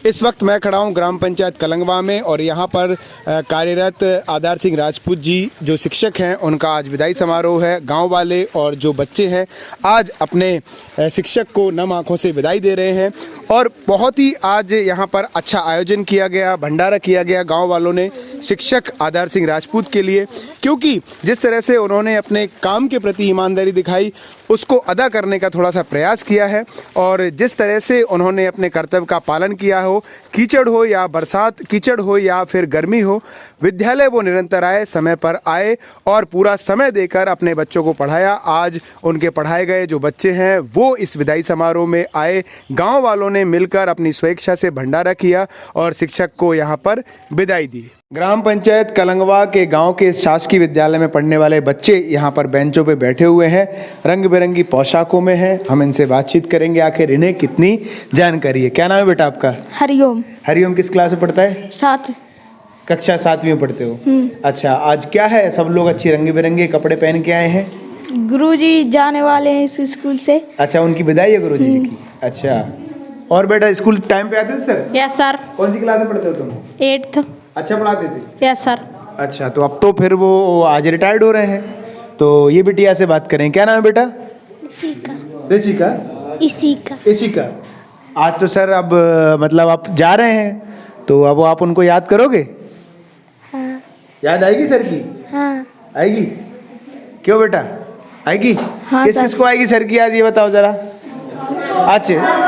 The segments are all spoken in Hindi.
इस वक्त मैं खड़ा हूँ ग्राम पंचायत कलंगवा में और यहाँ पर कार्यरत आधार सिंह राजपूत जी जो शिक्षक हैं उनका आज विदाई समारोह है। गांव वाले और जो बच्चे हैं आज अपने शिक्षक को नम आंखों से विदाई दे रहे हैं और बहुत ही आज यहाँ पर अच्छा आयोजन किया गया, भंडारा किया गया गांव वालों ने शिक्षक आधार सिंह राजपूत के लिए, क्योंकि जिस तरह से उन्होंने अपने काम के प्रति ईमानदारी दिखाई उसको अदा करने का थोड़ा सा प्रयास किया है और जिस तरह से उन्होंने अपने कर्तव्य का पालन किया हो, कीचड़ हो या बरसात, कीचड़ हो या फिर गर्मी हो, विद्यालय वो निरंतर आए, समय पर आए और पूरा समय देकर अपने बच्चों को पढ़ाया। आज उनके पढ़ाए गए जो बच्चे हैं वो इस विदाई समारोह में आए। गांव वालों ने मिलकर अपनी स्वेच्छा से भंडारा किया और शिक्षक को यहां पर विदाई दी। ग्राम पंचायत कलंगवा के गांव के शासकीय विद्यालय में पढ़ने वाले बच्चे यहां पर बेंचों पे बैठे हुए हैं, रंग बिरंगी पोशाकों में हैं। हम इनसे बातचीत करेंगे आखिर इन्हें कितनी जानकारी है। क्या नाम है बेटा आपका? हरिओम। हरिओम किस क्लास में पढ़ता है? 7 कक्षा 7वीं में पढ़ते हो? अच्छा, आज क्या है? सब लोग अच्छे रंग बिरंगे कपड़े पहन के आए हैं। गुरुजी जाने वाले हैं इस स्कूल से। अच्छा, उनकी विदाई है गुरुजी जी की। अच्छा, और बेटा स्कूल टाइम पे आते थे सर? Yes sir. कौन सी क्लास में पढ़ते हो तुम? 8th। अच्छा पढ़ाते थे? Yes sir. अच्छा, तो अब तो फिर वो आज रिटायर्ड हो रहे हैं, तो ये बिटिया से बात करें। क्या नाम है बेटा? ऋषिका। इशिका। आज तो सर अब मतलब आप जा रहे हैं तो अब आप उनको याद करोगे? हाँ। याद आएगी सर की? हाँ। आएगी? क्यों बेटा आएगी? हाँ, किस किस को आएगी सर की याद, ये बताओ जरा। अच्छा,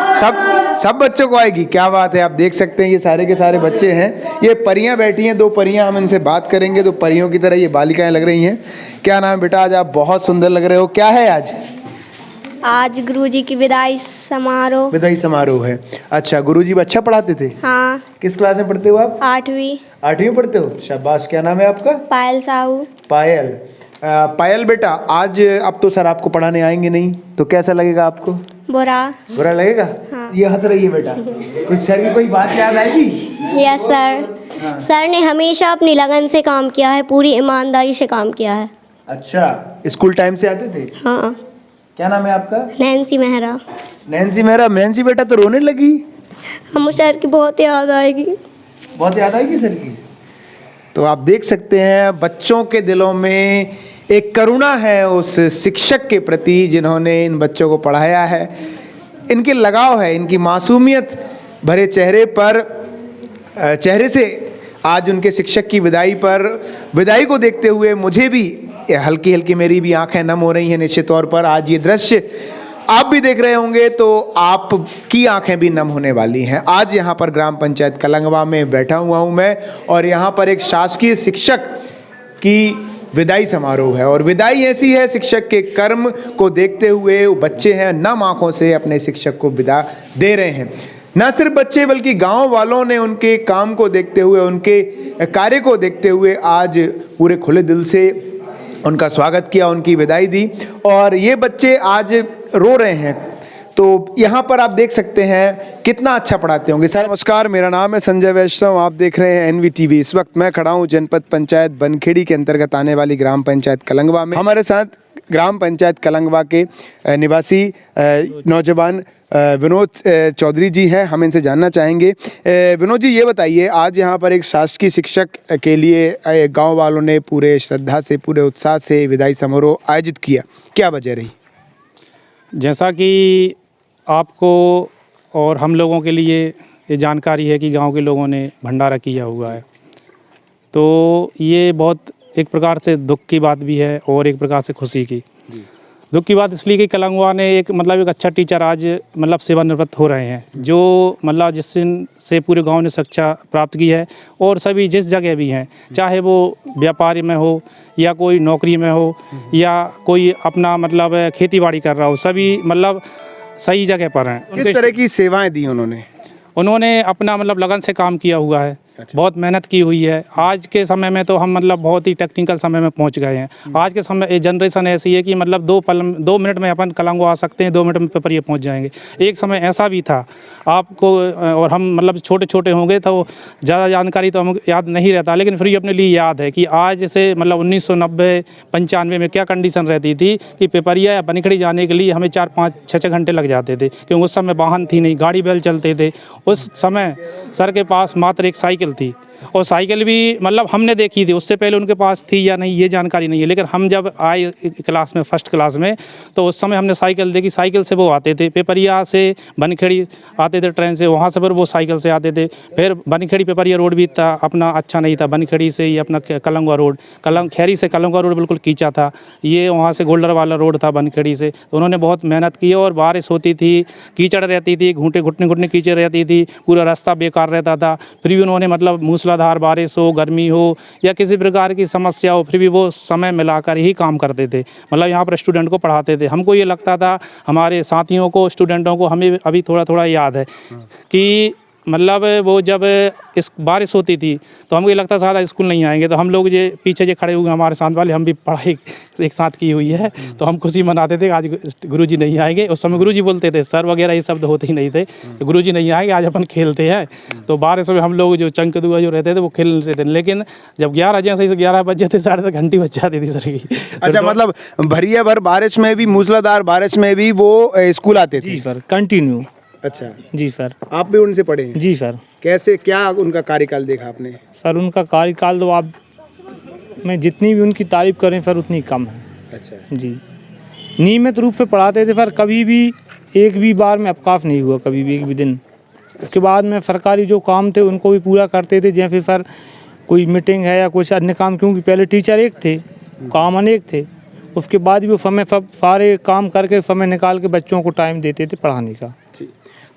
सब बच्चों को आएगी। क्या बात है, आप देख सकते हैं ये सारे के सारे बच्चे हैं। ये परियां बैठी हैं, 2 परियां, हम इनसे बात करेंगे। तो परियों की तरह ये बालिकाएं लग रही हैं। क्या नाम है बेटा? आज आप बहुत सुंदर लग रहे हो। क्या है आज? आज गुरुजी की विदाई समारोह। विदाई समारोह है। अच्छा, गुरुजी अच्छा पढ़ाते थे? हाँ। किस क्लास में पढ़ते हो आप? 8वीं। 8वीं में पढ़ते हो? शाबाश। क्या नाम है आपका? पायल साहू। पायल। पायल बेटा, आज अब तो सर आपको पढ़ाने आएंगे नहीं, तो कैसा लगेगा आपको? बुरा लगेगा? हाँ। ये हंस रही है बेटा। कुछ सर की कोई बात याद आएगी? Yes sir. सर ने हमेशा अपनी लगन से काम किया है, पूरी ईमानदारी से काम किया है। अच्छा, स्कूल टाइम से आते थे? हाँ। क्या नाम है आपका? Nancy Mehra. Nancy Mehra. Nancy बेटा तो रोने लगी। हम सर की बहुत याद आएगी। बहुत याद आएगी सर की। तो आप देख सकते हैं बच्चों के दिलों में एक करुणा है उस शिक्षक के प्रति जिन्होंने इन बच्चों को पढ़ाया है। इनके लगाव है, इनकी मासूमियत भरे चेहरे से आज उनके शिक्षक की विदाई को देखते हुए मुझे भी हल्की हल्की मेरी भी आंखें नम हो रही हैं। निश्चित तौर पर आज ये दृश्य आप भी देख रहे होंगे तो आपकी आंखें भी नम होने वाली हैं। आज यहाँ पर ग्राम पंचायत कलंगवा में बैठा हुआ हूँ मैं और यहाँ पर एक शासकीय शिक्षक की विदाई समारोह है और विदाई ऐसी है, शिक्षक के कर्म को देखते हुए बच्चे हैं नम आंखों से अपने शिक्षक को विदा दे रहे हैं। न सिर्फ बच्चे बल्कि गांव वालों ने उनके काम को देखते हुए, उनके कार्य को देखते हुए आज पूरे खुले दिल से उनका स्वागत किया, उनकी विदाई दी और ये बच्चे आज रो रहे हैं। तो यहाँ पर आप देख सकते हैं कितना अच्छा पढ़ाते होंगे। सर नमस्कार, मेरा नाम है संजय वैष्णव, आप देख रहे हैं NVTV। इस वक्त मैं खड़ा हूँ जनपद पंचायत बनखेड़ी के अंतर्गत आने वाली ग्राम पंचायत कलंगवा में। हमारे साथ ग्राम पंचायत कलंगवा के निवासी नौजवान विनोद चौधरी जी हैं। हम इनसे जानना चाहेंगे। विनोद जी, ये बताइए, आज यहाँ पर एक शासकीय शिक्षक के लिए गांव वालों ने पूरे श्रद्धा से, पूरे उत्साह से विदाई समारोह आयोजित किया, क्या वजह रही? जैसा कि आपको और हम लोगों के लिए ये जानकारी है कि गांव के लोगों ने भंडारा किया हुआ है, तो ये बहुत एक प्रकार से दुख की बात भी है और एक प्रकार से खुशी की। दुख की बात इसलिए कि कलंगवा ने एक अच्छा टीचर आज सेवानिवृत्त हो रहे हैं, जो जिस दिन से पूरे गांव ने शिक्षा प्राप्त की है और सभी जिस जगह भी हैं, चाहे वो व्यापारी में हो या कोई नौकरी में हो या कोई अपना खेती बाड़ी कर रहा हो, सभी सही जगह पर हैं। किस तरह की सेवाएं दी उन्होंने? उन्होंने अपना लगन से काम किया हुआ है। बहुत मेहनत की हुई है। आज के समय में तो हम मतलब बहुत ही टेक्निकल समय में पहुंच गए हैं। आज के समय ये जनरेशन ऐसी है कि मतलब 2 मिनट में अपन कलंगो आ सकते हैं, 2 मिनट में पेपर ये पहुंच जाएंगे। एक समय ऐसा भी था आपको, और हम मतलब छोटे छोटे होंगे तो ज़्यादा जानकारी तो हमको याद नहीं रहता, लेकिन फिर भी अपने लिए याद है कि आज से मतलब 1990-95 में क्या कंडीशन रहती थी कि पेपरिया या बनिखड़ी जाने के लिए हमें 4-5-6 घंटे लग जाते थे, क्योंकि उस समय वाहन थी नहीं, गाड़ी बैल चलते थे। उस समय सर के पास मात्र एक साइकिल थी, और साइकिल भी मतलब हमने देखी थी, उससे पहले उनके पास थी या नहीं ये जानकारी नहीं है, लेकिन हम जब आए क्लास में, फर्स्ट क्लास में, तो उस समय हमने साइकिल देखी। साइकिल से वो आते थे, पेपरिया से बनखेड़ी आते थे ट्रेन से, वहाँ से फिर वो साइकिल से आते थे। फिर बनखेड़ी पेपरिया रोड भी था अपना अच्छा नहीं था, बनखेड़ी से ही अपना कलंगवा रोड, खैरी से कलंगवा रोड बिल्कुल कीचा था, ये वहाँ से गोल्डर वाला रोड था बनखेड़ी से। तो उन्होंने बहुत मेहनत की, और बारिश होती थी, कीचड़ रहती थी, घुटने कीचड़ रहती थी, पूरा रास्ता बेकार रहता था। फिर भी उन्होंने मतलब मूसलाधार बारिश हो, गर्मी हो या किसी प्रकार की समस्या हो, फिर भी वो समय मिलाकर ही काम करते थे। मतलब यहाँ पर स्टूडेंट को पढ़ाते थे। हमको ये लगता था, हमारे साथियों को, स्टूडेंटों को, हमें अभी थोड़ा थोड़ा याद है कि मतलब वो जब इस बारिश होती थी तो हमको ये लगता था ज़्यादा स्कूल नहीं आएंगे, तो हम लोग जो पीछे जो खड़े हुए हमारे साथ वाले, हम भी पढ़ाई एक साथ की हुई है, तो हम खुशी मनाते थे आज गुरुजी नहीं आएंगे। उस समय गुरुजी बोलते थे, सर वगैरह ये शब्द होते ही नहीं थे, तो गुरुजी नहीं आएंगे, आज अपन खेलते हैं। तो बारिश में हम लोग जो चंकदुआ जो रहते थे वो खेल रहे थे, लेकिन जब 11 जैसे 11 बज जाते, 10:30 घंटी बज जाती थी सर की। अच्छा, मतलब भरिया भर बारिश में भी, मूसलाधार बारिश में भी वो स्कूल आते थे? जी सर, कंटिन्यू। अच्छा जी सर। आप भी उनसे पढ़े हैं? जी सर। कैसे, क्या उनका कार्यकाल देखा आपने? सर उनका कार्यकाल तो आप, मैं जितनी भी उनकी तारीफ़ करें सर उतनी कम है। अच्छा जी, नियमित रूप से पढ़ाते थे सर, कभी भी एक भी बार में अवकाश नहीं हुआ, कभी भी एक भी दिन। उसके बाद में सरकारी जो काम थे उनको भी पूरा करते थे, जैसे सर कोई मीटिंग है या कुछ अन्य काम, क्योंकि पहले टीचर एक थे, काम अनेक थे। उसके बाद भी वो समय सब सारे काम करके समय निकाल के बच्चों को टाइम देते थे पढ़ाने का।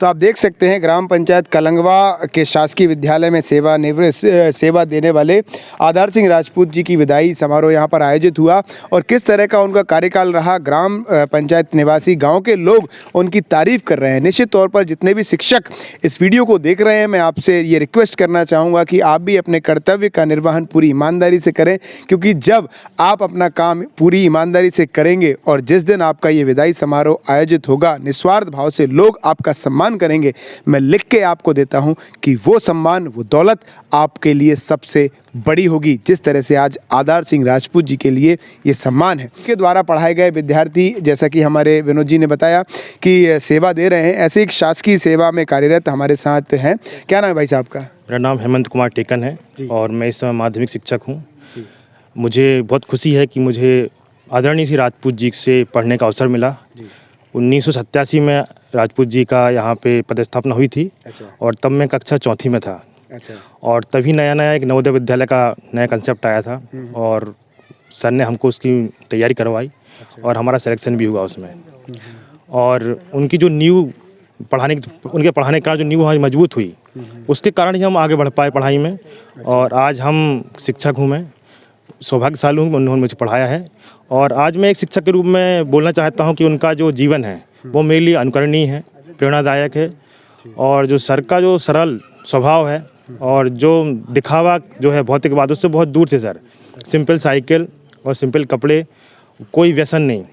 तो आप देख सकते हैं ग्राम पंचायत कलंगवा के शासकीय विद्यालय में सेवा देने वाले आधार सिंह राजपूत जी की विदाई समारोह यहाँ पर आयोजित हुआ, और किस तरह का उनका कार्यकाल रहा। ग्राम पंचायत निवासी गांव के लोग उनकी तारीफ कर रहे हैं। निश्चित तौर पर जितने भी शिक्षक इस वीडियो को देख रहे हैं, मैं आपसे ये रिक्वेस्ट करना चाहूँगा कि आप भी अपने कर्तव्य का निर्वहन पूरी ईमानदारी से करें, क्योंकि जब आप अपना काम पूरी ईमानदारी से करेंगे और जिस दिन आपका ये विदाई समारोह आयोजित होगा, निस्वार्थ भाव से लोग आपका सम्मान करेंगे। मैं लिख के आपको देता हूं कि वो सम्मान, वो दौलत आपके लिए सबसे बड़ी होगी, जिस तरह से आज आधार सिंह राजपूत जी के लिए ये सम्मान है। उनके द्वारा पढ़ाए गए विद्यार्थी, जैसा कि हमारे विनोद जी ने बताया कि सेवा दे रहे हैं, ऐसे एक शासकीय सेवा में कार्यरत हमारे साथ हैं। क्या नाम है भाई साहब का? मेरा नाम हेमंत कुमार टेकन है और मैं इस समय माध्यमिक शिक्षक हूँ। मुझे बहुत खुशी है कि मुझे आदरणीय श्री राजपूत जी से पढ़ने का अवसर मिला। 1987 में राजपूत जी का यहाँ पे पदस्थापना हुई थी। अच्छा। और तब मैं कक्षा 4वीं में था। अच्छा। और तभी नया नया एक नवोदय विद्यालय का नया कंसेप्ट आया था और सर ने हमको उसकी तैयारी करवाई। अच्छा। और हमारा सिलेक्शन भी हुआ उसमें। और उनकी जो उनके पढ़ाने का जो नींव मजबूत हुई, उसके कारण ही हम आगे बढ़ पाए पढ़ाई में। और आज हम शिक्षक हूँ, मैं सौभाग्यशाली हूँ, उन्होंने मुझे पढ़ाया है। और आज मैं एक शिक्षक के रूप में बोलना चाहता हूँ कि उनका जो जीवन है वो मेरे लिए अनुकरणीय है, प्रेरणादायक है। और जो सर का जो सरल स्वभाव है और जो दिखावा जो है भौतिकवाद, उससे बहुत दूर थे सर। सिंपल साइकिल और सिंपल कपड़े, कोई व्यसन नहीं,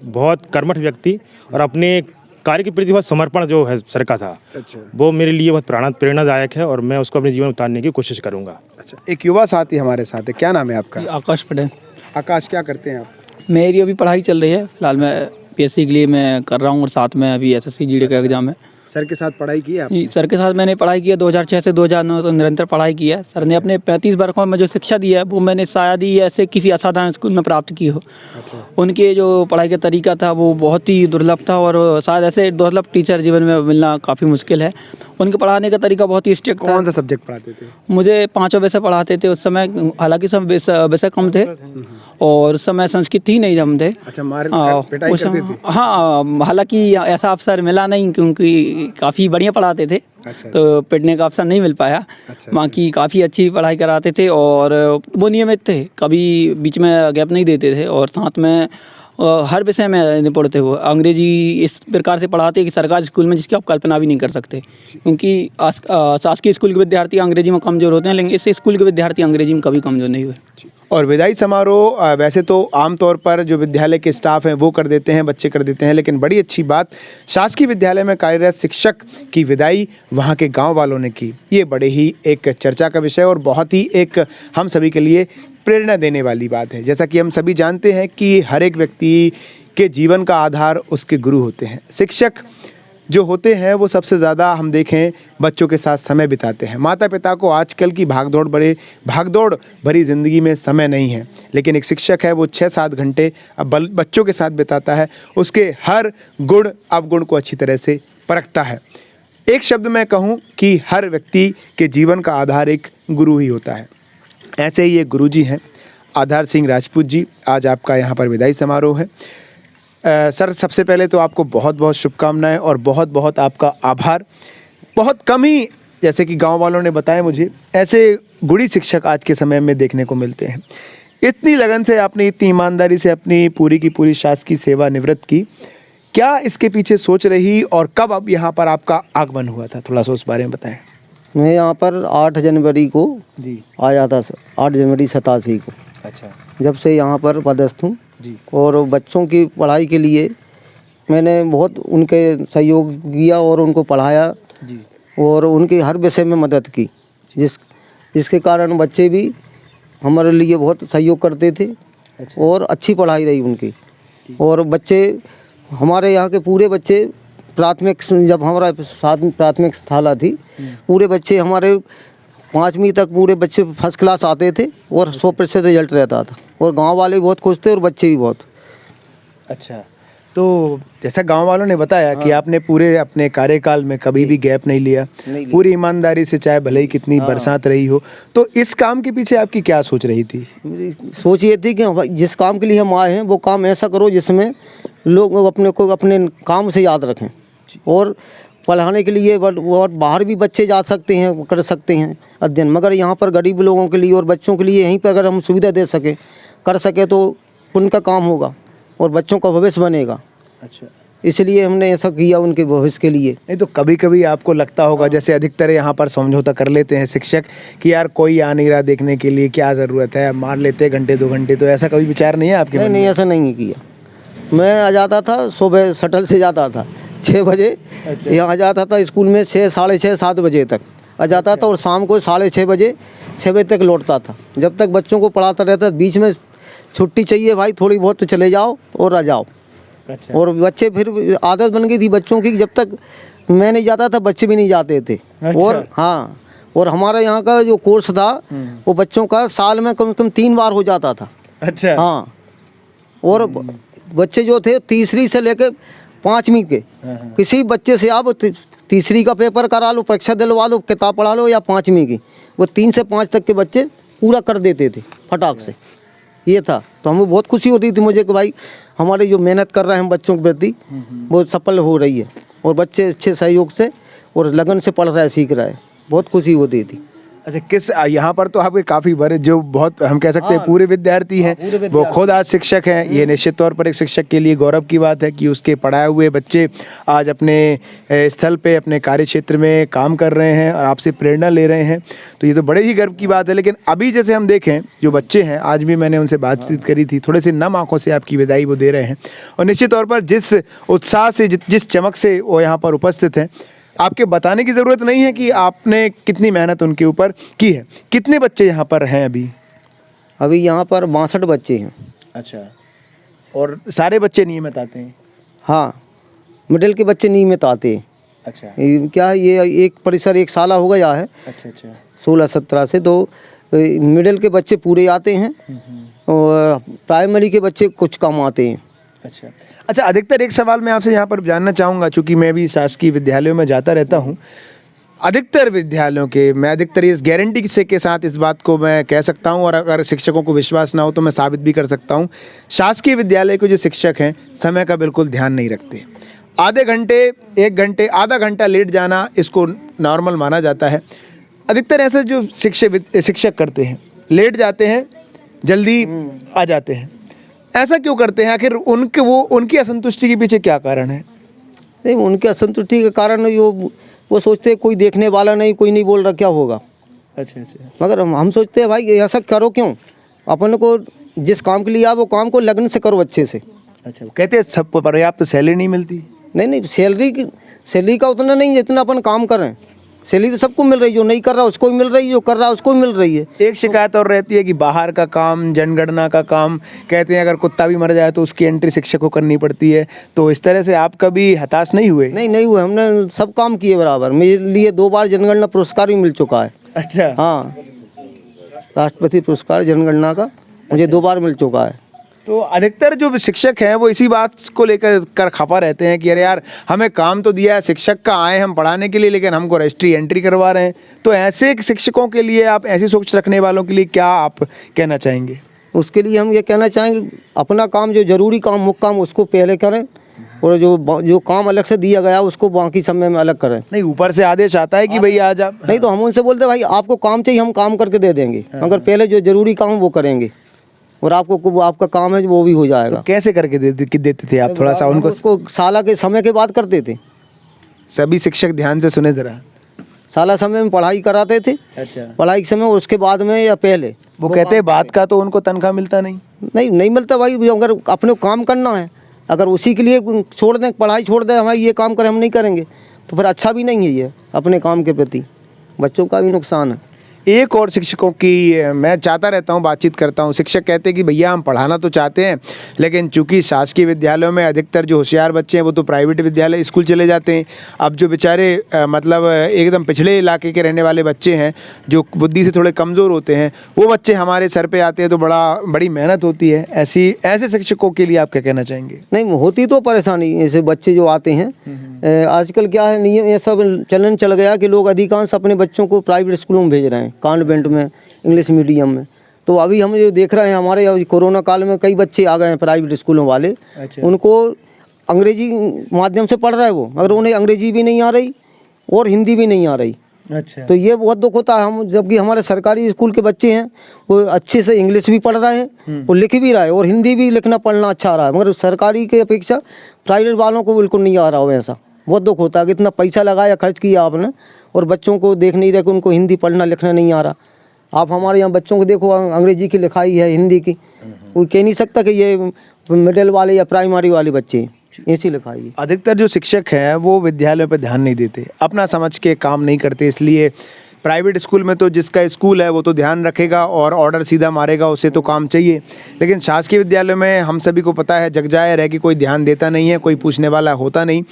बहुत कर्मठ व्यक्ति, और अपने कार्य के प्रति बहुत समर्पण जो है सर का था। अच्छा। वो मेरे लिए बहुत प्रेरणादायक है और मैं उसको अपने जीवन में उतारने की कोशिश करूँगा। अच्छा, एक युवा साथी हमारे साथ है, क्या नाम है आपका? आकाश पटेल। आकाश, क्या करते हैं आप? मेरी अभी पढ़ाई चल रही है, फिलहाल मैं पीएससी के लिए मैं कर रहा हूँ और साथ में अभी एसएससी जीडी का एग्जाम है। सर के साथ पढ़ाई की है आप? जी, सर के साथ मैंने पढ़ाई की है 2006 से 2009 तो निरंतर पढ़ाई की है। सर ने अपने 35 वर्षों में जो शिक्षा दी है वो मैंने शायद ही ऐसे किसी असाधारण स्कूल में प्राप्त की हो। अच्छा। उनके जो पढ़ाई का तरीका था वो बहुत ही दुर्लभ था और शायद ऐसे दुर्लभ टीचर जीवन में मिलना काफ़ी मुश्किल है। उनके पढ़ाने का तरीका बहुत ही स्ट्रिक्ट था। कौन सा सब्जेक्ट पढ़ाते थे? मुझे 5 विषय पढ़ाते थे उस समय, हालांकि सब विषय कम थे और उस समय संस्कृत ही नहीं हम थे। अच्छा, पिटाई करते थे? हाँ, हालांकि ऐसा अवसर मिला नहीं क्योंकि काफ़ी बढ़िया पढ़ाते थे। अच्छा। तो पिटने का अवसर नहीं मिल पाया। अच्छा। बाकी काफ़ी अच्छी पढ़ाई कराते थे और वो नियमित थे, कभी बीच में गैप नहीं देते थे। और साथ में हर विषय में निपुण थे वो। अंग्रेजी इस प्रकार से पढ़ाते कि सरकारी स्कूल में जिसकी आप कल्पना भी नहीं कर सकते, क्योंकि शासकीय स्कूल के विद्यार्थी अंग्रेजी में कमज़ोर होते हैं, लेकिन इस स्कूल के विद्यार्थी अंग्रेजी में कभी कमज़ोर नहीं हुए। और विदाई समारोह वैसे तो आमतौर पर जो विद्यालय के स्टाफ हैं वो कर देते हैं, बच्चे कर देते हैं, लेकिन बड़ी अच्छी बात शासकीय विद्यालय में कार्यरत शिक्षक की विदाई वहाँ के गांव वालों ने की। ये बड़े ही एक चर्चा का विषय और बहुत ही एक हम सभी के लिए प्रेरणा देने वाली बात है। जैसा कि हम सभी जानते हैं कि हर एक व्यक्ति के जीवन का आधार उसके गुरु होते हैं। शिक्षक जो होते हैं वो सबसे ज़्यादा हम देखें बच्चों के साथ समय बिताते हैं। माता पिता को आजकल की भागदौड़ भरी ज़िंदगी में समय नहीं है, लेकिन एक शिक्षक है वो 6-7 घंटे अब बच्चों के साथ बिताता है, उसके हर गुण अवगुण को अच्छी तरह से परखता है। एक शब्द में कहूँ कि हर व्यक्ति के जीवन का आधार एक गुरु ही होता है। ऐसे ही एक गुरुजी हैं आधार सिंह राजपूत जी। आज आपका यहाँ पर विदाई समारोह है। सर, सबसे पहले तो आपको बहुत बहुत शुभकामनाएं और बहुत बहुत आपका आभार। बहुत कम ही, जैसे कि गांव वालों ने बताया मुझे, ऐसे गुणी शिक्षक आज के समय में देखने को मिलते हैं। इतनी लगन से आपने, इतनी ईमानदारी से अपनी पूरी की पूरी शासकीय सेवा निवृत्त की। क्या इसके पीछे सोच रही और कब अब यहाँ पर आपका आगमन हुआ था, थोड़ा सा उस बारे में बताएं। मैं यहाँ पर 8 जनवरी को जी आया था, 8 जनवरी 87 को। अच्छा जब से यहाँ पर पदस्थ हूँ जी। और बच्चों की पढ़ाई के लिए मैंने बहुत उनके सहयोग किया और उनको पढ़ाया जी और उनकी हर विषय में मदद की, जिसके कारण बच्चे भी हमारे लिए बहुत सहयोग करते थे। अच्छा। और अच्छी पढ़ाई रही उनकी। और बच्चे हमारे यहाँ के पूरे बच्चे प्राथमिक, जब हमारा प्राथमिक शाला थी, पूरे बच्चे हमारे 5वीं तक पूरे बच्चे फर्स्ट क्लास आते थे और 100% रिजल्ट रहता था और गांव वाले भी बहुत खुश थे और बच्चे भी बहुत। अच्छा, तो जैसा गांव वालों ने बताया कि आपने पूरे अपने कार्यकाल में कभी भी गैप नहीं लिया, पूरी ईमानदारी से, चाहे भले ही कितनी बरसात रही हो। तो इस काम के पीछे आपकी क्या सोच रही थी? मेरी सोच ये थी कि जिस काम के लिए हम आए हैं वो काम ऐसा करो जिसमें लोग अपने को अपने काम से याद रखें। और पढ़ाने के लिए और बाहर भी बच्चे जा सकते हैं, कर सकते हैं अध्ययन, मगर यहाँ पर गरीब लोगों के लिए और बच्चों के लिए यहीं पर अगर हम सुविधा दे सकें, कर सके, तो उनका काम होगा और बच्चों का भविष्य बनेगा। अच्छा, इसलिए हमने ऐसा किया उनके भविष्य के लिए। नहीं तो कभी कभी आपको लगता होगा, जैसे अधिकतर यहाँ पर समझौता कर लेते हैं शिक्षक कि यार कोई आ नहीं रहा देखने के लिए, क्या ज़रूरत है, मार लेते घंटे 2 घंटे, तो ऐसा कभी विचार नहीं है आपके मन में? नहीं, ऐसा नहीं किया। मैं आ जाता था, सुबह शटल से जाता था 6 बजे। अच्छा। यहाँ जाता था स्कूल में 6, साढ़े 6, 7 बजे तक आ जाता था और शाम को 6:30 बजे 6 बजे तक लौटता था। जब तक बच्चों को पढ़ाता रहता, बीच में छुट्टी चाहिए भाई थोड़ी बहुत तो चले जाओ और आ जाओ। अच्छा। और बच्चे, फिर आदत बन गई थी बच्चों की, जब तक मैं नहीं जाता था बच्चे भी नहीं जाते थे। अच्छा। और हाँ, और हमारे यहाँ का जो कोर्स था वो बच्चों का साल में कम से कम 3 बार हो जाता था। अच्छा। हाँ, और बच्चे जो थे तीसरी से लेकर 5वीं के, किसी बच्चे से आप तीसरी का पेपर करा लो, परीक्षा दिलवा लो, किताब पढ़ा लो, या 5वीं की, वो 3 से 5 तक के बच्चे पूरा कर देते थे फटाक से। ये था, तो हमें बहुत खुशी होती थी मुझे कि भाई हमारे जो मेहनत कर रहे हैं हम बच्चों के प्रति वो सफल हो रही है और बच्चे अच्छे सहयोग से और लगन से पढ़ रहे, सीख रहे, बहुत खुशी होती थी। अच्छा, किस यहाँ पर तो आपके काफ़ी बड़े, जो बहुत हम कह सकते हैं पूरे विद्यार्थी हैं, वो खुद आज शिक्षक हैं। ये निश्चित तौर पर एक शिक्षक के लिए गौरव की बात है कि उसके पढ़ाए हुए बच्चे आज अपने स्थल पे, अपने कार्य क्षेत्र में काम कर रहे हैं और आपसे प्रेरणा ले रहे हैं, तो ये तो बड़े ही गर्व की बात है। लेकिन अभी जैसे हम देखें, जो बच्चे हैं, आज भी मैंने उनसे बातचीत करी थी, थोड़े से नम आँखों से आपकी विदाई वो दे रहे हैं और निश्चित तौर पर जिस उत्साह से, जिस चमक से वो यहाँ पर उपस्थित हैं, आपके बताने की ज़रूरत नहीं है कि आपने कितनी मेहनत उनके ऊपर की है। कितने बच्चे यहाँ पर हैं अभी? अभी यहाँ पर 62 बच्चे हैं। अच्छा, और सारे बच्चे नियमित आते हैं? हाँ, मिडिल के बच्चे नियमित आते हैं। अच्छा। क्या है, ये एक परिसर एक साला हो गया है। अच्छा अच्छा। 16-17 से, तो मिडिल के बच्चे पूरे आते हैं और प्राइमरी के बच्चे कुछ कम आते हैं। अच्छा अच्छा, अधिकतर एक सवाल मैं आपसे यहाँ पर जानना चाहूँगा, चूँकि मैं भी शासकीय विद्यालयों में जाता रहता हूँ। अधिकतर विद्यालयों के, मैं अधिकतर इस गारंटी से के साथ इस बात को मैं कह सकता हूँ, और अगर शिक्षकों को विश्वास ना हो तो मैं साबित भी कर सकता हूँ, शासकीय विद्यालय के जो शिक्षक हैं समय का बिल्कुल ध्यान नहीं रखते। आधे घंटे, 1 घंटे, आधा घंटा लेट जाना इसको नॉर्मल माना जाता है। अधिकतर ऐसे जो शिक्षक करते हैं, लेट जाते हैं, जल्दी आ जाते हैं। ऐसा क्यों करते हैं? आखिर उनकी असंतुष्टि के पीछे क्या कारण है? नहीं, उनके असंतुष्टि के कारण वो सोचते हैं कोई देखने वाला नहीं, कोई नहीं बोल रहा, क्या होगा। अच्छा अच्छा। मगर हम सोचते हैं भाई ऐसा करो क्यों, अपन को जिस काम के लिए आप वो काम को लगन से करो अच्छे से। अच्छा, कहते हैं सबको पर्याप्त तो सैलरी नहीं मिलती। नहीं, सैलरी का उतना नहीं जितना अपन काम कर रहे हैं। सैलरी तो सबको मिल रही है, जो नहीं कर रहा उसको भी मिल रही है, जो कर रहा उसको भी मिल रही है। एक शिकायत और रहती है कि बाहर का काम, जनगणना का काम, कहते हैं अगर कुत्ता भी मर जाए तो उसकी एंट्री शिक्षक को करनी पड़ती है। तो इस तरह से आप कभी हताश नहीं हुए? नहीं हुए, हमने सब काम किए बराबर। मेरे लिए 2 बार जनगणना पुरस्कार भी मिल चुका है। अच्छा। हाँ, राष्ट्रपति पुरस्कार जनगणना का मुझे 2 बार मिल चुका है। तो अधिकतर जो शिक्षक हैं वो इसी बात को लेकर खफा रहते हैं कि अरे यार, हमें काम तो दिया है, शिक्षक का आए हम पढ़ाने के लिए, लेकिन हमको रजिस्ट्री एंट्री करवा रहे हैं। तो ऐसे शिक्षकों के लिए, आप ऐसी सोच रखने वालों के लिए क्या आप कहना चाहेंगे? उसके लिए हम ये कहना चाहेंगे, अपना काम जो जरूरी काम, मुख्य काम, उसको पहले करें, और जो काम अलग से दिया गया उसको बाकी समय में अलग करें। नहीं, ऊपर से आदेश आता है कि भाई आज आप, नहीं तो हम उनसे बोलते भाई आपको काम चाहिए, हम काम करके दे देंगे, मगर पहले जो जरूरी काम वो करेंगे, और आपका काम है जो वो भी हो जाएगा। तो कैसे करके देते थे आप? थोड़ा सा उनको उसको साला के समय के बाद करते थे। सभी शिक्षक ध्यान से सुने जरा। साला समय में पढ़ाई कराते थे। अच्छा। पढ़ाई के समय, और उसके बाद में या पहले वो कहते हैं बात का तो उनको तनख्वाह मिलता नहीं। नहीं मिलता भाई। अगर अपने काम करना है, अगर उसी के लिए छोड़ दें, पढ़ाई छोड़ दें, हमारे ये काम करें, हम नहीं करेंगे, तो फिर अच्छा भी नहीं है ये अपने काम के प्रति। बच्चों का भी नुकसान है। एक और शिक्षकों की मैं चाहता रहता हूं, बातचीत करता हूं। शिक्षक कहते हैं कि भैया हम पढ़ाना तो चाहते हैं, लेकिन चूंकि शासकीय विद्यालयों में अधिकतर जो होशियार बच्चे हैं वो तो प्राइवेट विद्यालय स्कूल चले जाते हैं। अब जो बेचारे मतलब एकदम पिछड़े इलाके के रहने वाले बच्चे हैं, जो बुद्धि से थोड़े कमज़ोर होते हैं, वो बच्चे हमारे सर पे आते हैं तो बड़ी मेहनत होती है। ऐसे शिक्षकों के लिए आप क्या कहना चाहेंगे? नहीं, होती तो परेशानी। ऐसे बच्चे जो आते हैं, आजकल क्या है, नियम ये सब चलन चल गया कि लोग अधिकांश अपने बच्चों को प्राइवेट स्कूलों में भेज रहे हैं, कॉन्वेंट में, इंग्लिश मीडियम में। तो अभी हम जो देख रहे हैं, हमारे अभी कोरोना काल में कई बच्चे आ गए हैं प्राइवेट स्कूलों वाले। अच्छा। उनको अंग्रेजी माध्यम से पढ़ रहे हैं वो, मगर उन्हें अंग्रेजी भी नहीं आ रही और हिंदी भी नहीं आ रही। अच्छा। तो ये बहुत दुख होता है। हम जबकि हमारे सरकारी स्कूल के बच्चे हैं, वो अच्छे से इंग्लिश भी पढ़ रहे हैं, वो लिख भी रहा है, और हिंदी भी लिखना पढ़ना अच्छा आ रहा है, मगर सरकारी की अपेक्षा प्राइवेट वालों को बिल्कुल नहीं आ रहा हो। ऐसा बहुत दुख होता है कि इतना पैसा लगाया, खर्च किया आपने, और बच्चों को देख नहीं रहे कि उनको हिंदी पढ़ना लिखना नहीं आ रहा। आप हमारे यहाँ बच्चों को देखो, अंग्रेजी की लिखाई है, हिंदी की, कोई कह नहीं सकता कि ये मिडिल वाले या प्राइमरी वाले बच्चे हैं, ऐसी लिखाई है। अधिकतर जो शिक्षक हैं वो विद्यालयों पर ध्यान नहीं देते, अपना समझ के काम नहीं करते। इसलिए प्राइवेट स्कूल में तो जिसका स्कूल है वो तो ध्यान रखेगा और ऑर्डर सीधा मारेगा, उसे तो काम चाहिए। लेकिन शासकीय विद्यालयों में हम सभी को पता है, जगजाहिर है कि कोई ध्यान देता नहीं है, कोई पूछने वाला होता नहीं,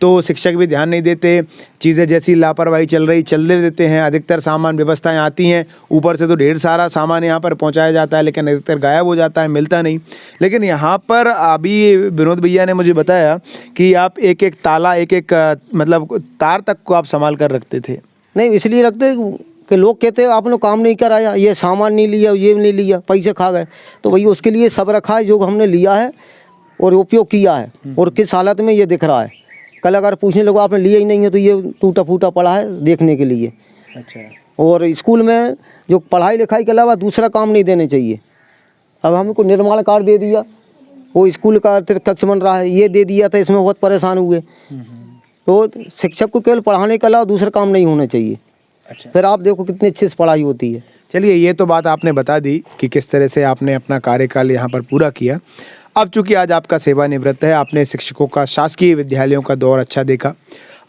तो शिक्षक भी ध्यान नहीं देते। चीज़ें जैसी लापरवाही चलने देते हैं। अधिकतर सामान व्यवस्थाएं आती हैं, ऊपर से तो ढेर सारा सामान यहाँ पर पहुँचाया जाता है, लेकिन अधिकतर गायब हो जाता है, मिलता नहीं। लेकिन यहाँ पर अभी विनोद भैया ने मुझे बताया कि आप एक एक ताला, एक एक मतलब तार तक को आप संभाल कर रखते थे। नहीं, इसलिए रखते कि लोग कहते हैं आपने काम नहीं कराया, ये सामान नहीं लिया, ये नहीं लिया, पैसे खा गए। तो भैया उसके लिए सब रखा है जो हमने लिया है और उपयोग किया है, और किस हालत में ये दिख रहा है। कल अगर पूछने लगो आपने लिया ही नहीं है तो ये टूटा फूटा पड़ा है देखने के लिए। अच्छा। और स्कूल में जो पढ़ाई लिखाई के अलावा दूसरा काम नहीं देने चाहिए। अब हमको निर्माण कार्य दे दिया, वो स्कूल का कक्ष बन रहा है, ये दे दिया था, इसमें बहुत परेशान हुए। तो शिक्षक को केवल पढ़ाने के अलावा दूसरा काम नहीं होना चाहिए। अच्छा। फिर आप देखो कितनी अच्छी से पढ़ाई होती है। चलिए, ये तो बात आपने बता दी कि किस तरह से आपने अपना कार्यकाल यहाँ पर पूरा किया। अब चूंकि आज आपका सेवानिवृत्त है, आपने शिक्षकों का, शासकीय विद्यालयों का दौर अच्छा देखा।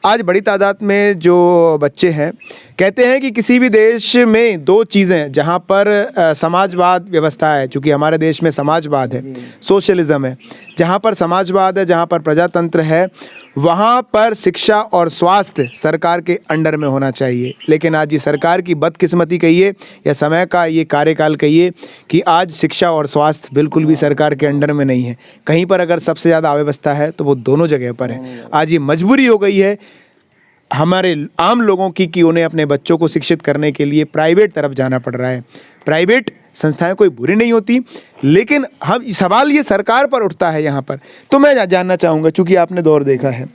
आज बड़ी तादाद में जो बच्चे हैं कहते हैं कि किसी भी देश में 2 चीज़ें जहाँ पर समाजवाद व्यवस्था है, चूँकि हमारे देश में समाजवाद है, सोशलिज्म है, जहाँ पर समाजवाद है, जहाँ पर प्रजातंत्र है, वहाँ पर शिक्षा और स्वास्थ्य सरकार के अंडर में होना चाहिए। लेकिन आज ये सरकार की बदकिस्मती कहिए या समय का ये कार्यकाल कहिए कि आज शिक्षा और स्वास्थ्य बिल्कुल भी सरकार के अंडर में नहीं है। कहीं पर अगर सबसे ज़्यादा अव्यवस्था है तो वो दोनों जगह पर है। आज ये मजबूरी हो गई है हमारे आम लोगों की कि उन्हें अपने बच्चों को शिक्षित करने के लिए प्राइवेट तरफ जाना पड़ रहा है। प्राइवेट संस्थाएं कोई बुरी नहीं होती, लेकिन हम सवाल ये सरकार पर उठता है यहाँ पर। तो मैं जानना चाहूँगा, चूँकि आपने दौर देखा है,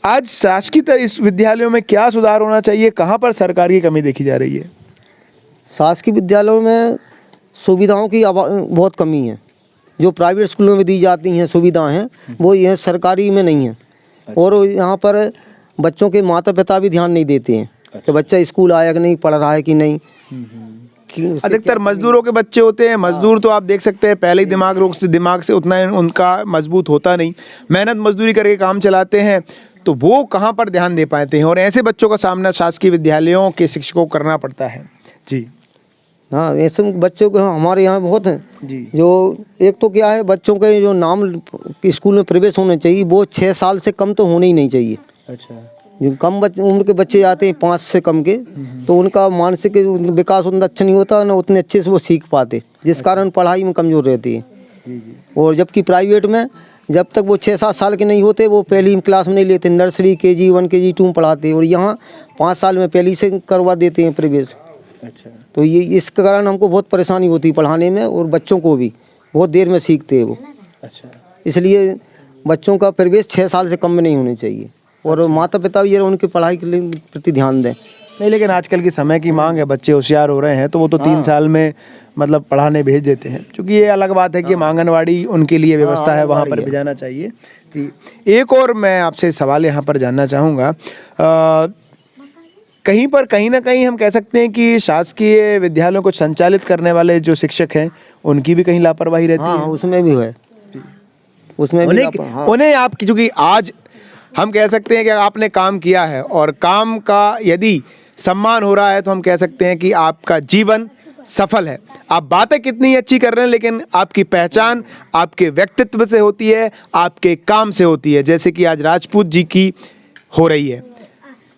आज शासकीय इस विद्यालयों में क्या सुधार होना चाहिए, कहाँ पर सरकार की कमी देखी जा रही है? शासकीय विद्यालयों में सुविधाओं की बहुत कमी है। जो प्राइवेट स्कूलों में दी जाती हैं सुविधाएं हैं वो यह सरकारी में नहीं है। और यहाँ पर बच्चों के माता पिता भी ध्यान नहीं देते हैं कि बच्चा स्कूल आया कि नहीं, पढ़ रहा है कि नहीं। अधिकतर मजदूरों के बच्चे होते हैं। मजदूर तो आप देख सकते हैं पहले ही दिमाग से उतना उनका मजबूत होता नहीं, मेहनत मजदूरी करके काम चलाते हैं, तो वो कहाँ पर ध्यान दे पाते हैं। और ऐसे बच्चों का सामना शासकीय विद्यालयों के शिक्षकों को करना पड़ता है। जी हाँ, ऐसे बच्चों को हमारे यहाँ बहुत हैं जी। जो एक तो क्या है, बच्चों के जो नाम स्कूल में प्रवेश होने चाहिए वो 6 साल से कम तो होने ही नहीं चाहिए। अच्छा। जो कम उम्र के बच्चे आते हैं 5 से कम के, तो उनका मानसिक विकास उतना अच्छा नहीं होता, ना उतने अच्छे से वो सीख पाते, जिस कारण पढ़ाई में कमज़ोर रहती है। और जबकि प्राइवेट में जब तक वो 6-7 साल के नहीं होते वो पहली क्लास में नहीं लेते, नर्सरी KG 1 KG 2 में पढ़ाते हैं, और यहाँ 5 साल में पहली से करवा देते हैं प्रवेश। अच्छा। तो ये इस कारण हमको बहुत परेशानी होती है पढ़ाने में, और बच्चों को भी बहुत देर में सीखते हैं वो। अच्छा। इसलिए बच्चों का प्रवेश 6 साल से कम में नहीं होने चाहिए। और माता पिता भी ये उनकी पढ़ाई के लिए प्रति ध्यान दें। नहीं, लेकिन आजकल की समय की मांग है, बच्चे होशियार हो रहे हैं तो वो तो 3 साल में मतलब पढ़ाने भेज देते हैं। क्योंकि ये अलग बात है कि आंगनवाड़ी उनके लिए व्यवस्था है, वहाँ पर भेजाना चाहिए। एक और मैं आपसे सवाल यहाँ पर जानना चाहूँगा, कहीं ना कहीं हम कह सकते हैं कि शासकीय विद्यालयों को संचालित करने वाले जो शिक्षक हैं उनकी भी कहीं लापरवाही रहती है। उसमें भी है, उसमें उन्हें आप, क्योंकि आज हम कह सकते हैं कि आपने काम किया है और काम का यदि सम्मान हो रहा है तो हम कह सकते हैं कि आपका जीवन सफल है। आप बातें कितनी अच्छी कर रहे हैं, लेकिन आपकी पहचान आपके व्यक्तित्व से होती है, आपके काम से होती है। जैसे कि आज राजपूत जी की हो रही है।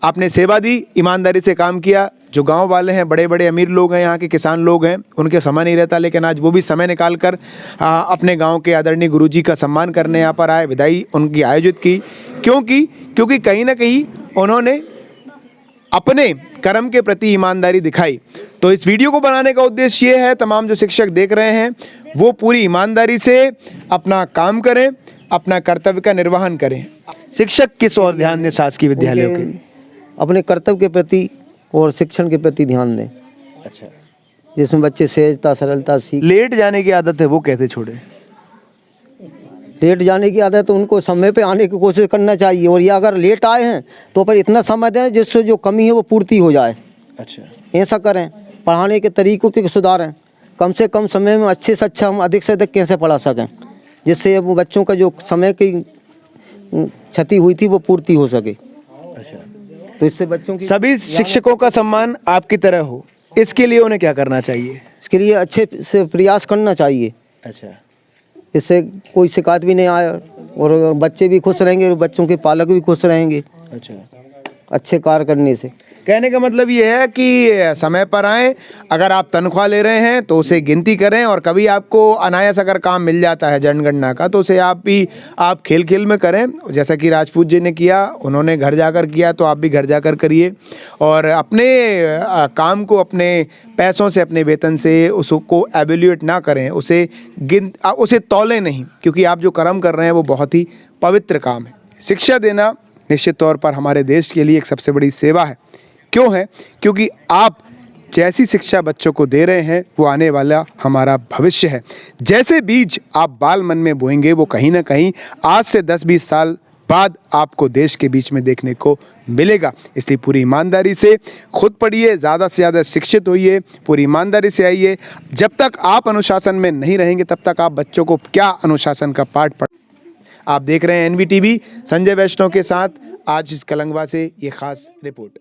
आपने सेवा दी, ईमानदारी से काम किया। जो गांव वाले हैं, बड़े बड़े अमीर लोग हैं, यहाँ के किसान लोग हैं, उनके समय नहीं रहता, लेकिन आज वो भी समय निकाल कर अपने गांव के आदरणीय गुरुजी का सम्मान करने यहाँ पर आए, विदाई उनकी आयोजित की। क्योंकि कहीं ना कहीं उन्होंने अपने कर्म के प्रति ईमानदारी दिखाई। तो इस वीडियो को बनाने का उद्देश्य ये है, तमाम जो शिक्षक देख रहे हैं वो पूरी ईमानदारी से अपना काम करें, अपना कर्तव्य का निर्वहन करें। शिक्षक किस ओर ध्यान दें शासकीय विद्यालयों के? अपने कर्तव्य के प्रति और शिक्षण के प्रति ध्यान दें। अच्छा। जिसमें बच्चे सहजता सरलता सीख। लेट जाने की आदत है वो कैसे छोड़े? लेट जाने की आदत है तो उनको समय पे आने की कोशिश करना चाहिए, और या अगर लेट आए हैं तो पर इतना समय दें जिससे जो कमी है वो पूर्ति हो जाए। अच्छा। ऐसा करें, पढ़ाने के तरीकों को सुधारें, कम से कम समय में अच्छे से अच्छा हम अधिक से अधिक कैसे पढ़ा सकें, जिससे वो बच्चों का जो समय की क्षति हुई थी वो पूर्ति हो सके। अच्छा। तो इससे बच्चों की सभी शिक्षकों का सम्मान आपकी तरह हो, इसके लिए उन्हें क्या करना चाहिए? इसके लिए अच्छे से प्रयास करना चाहिए। अच्छा। इससे कोई शिकायत भी नहीं आए और बच्चे भी खुश रहेंगे और बच्चों के पालक भी खुश रहेंगे। अच्छा। अच्छे कार्य करने से कहने का मतलब ये है कि समय पर आएँ। अगर आप तनख्वाह ले रहे हैं तो उसे गिनती करें, और कभी आपको अनायास अगर काम मिल जाता है जनगणना का तो उसे आप खेल खेल में करें, जैसा कि राजपूत जी ने किया। उन्होंने घर जाकर किया तो आप भी घर जाकर करिए, और अपने काम को अपने पैसों से, अपने वेतन से उसको एवेल्यूएट ना करें, उसे तौलें नहीं, क्योंकि आप जो कर्म कर रहे हैं वो बहुत ही पवित्र काम है। शिक्षा देना निश्चित तौर पर हमारे देश के लिए एक सबसे बड़ी सेवा है। क्यों है? क्योंकि आप जैसी शिक्षा बच्चों को दे रहे हैं वो आने वाला हमारा भविष्य है। जैसे बीज आप बाल मन में बोएंगे वो कहीं ना कहीं आज से 10-20 साल बाद आपको देश के बीच में देखने को मिलेगा। इसलिए पूरी ईमानदारी से खुद पढ़िए, ज़्यादा से ज़्यादा शिक्षित होइए, पूरी ईमानदारी से आइए। जब तक आप अनुशासन में नहीं रहेंगे तब तक आप बच्चों को क्या अनुशासन का पाठ पढ़। आप देख रहे हैं NVTV, संजय वैष्णव के साथ आज इस कलंगवा से ये खास रिपोर्ट।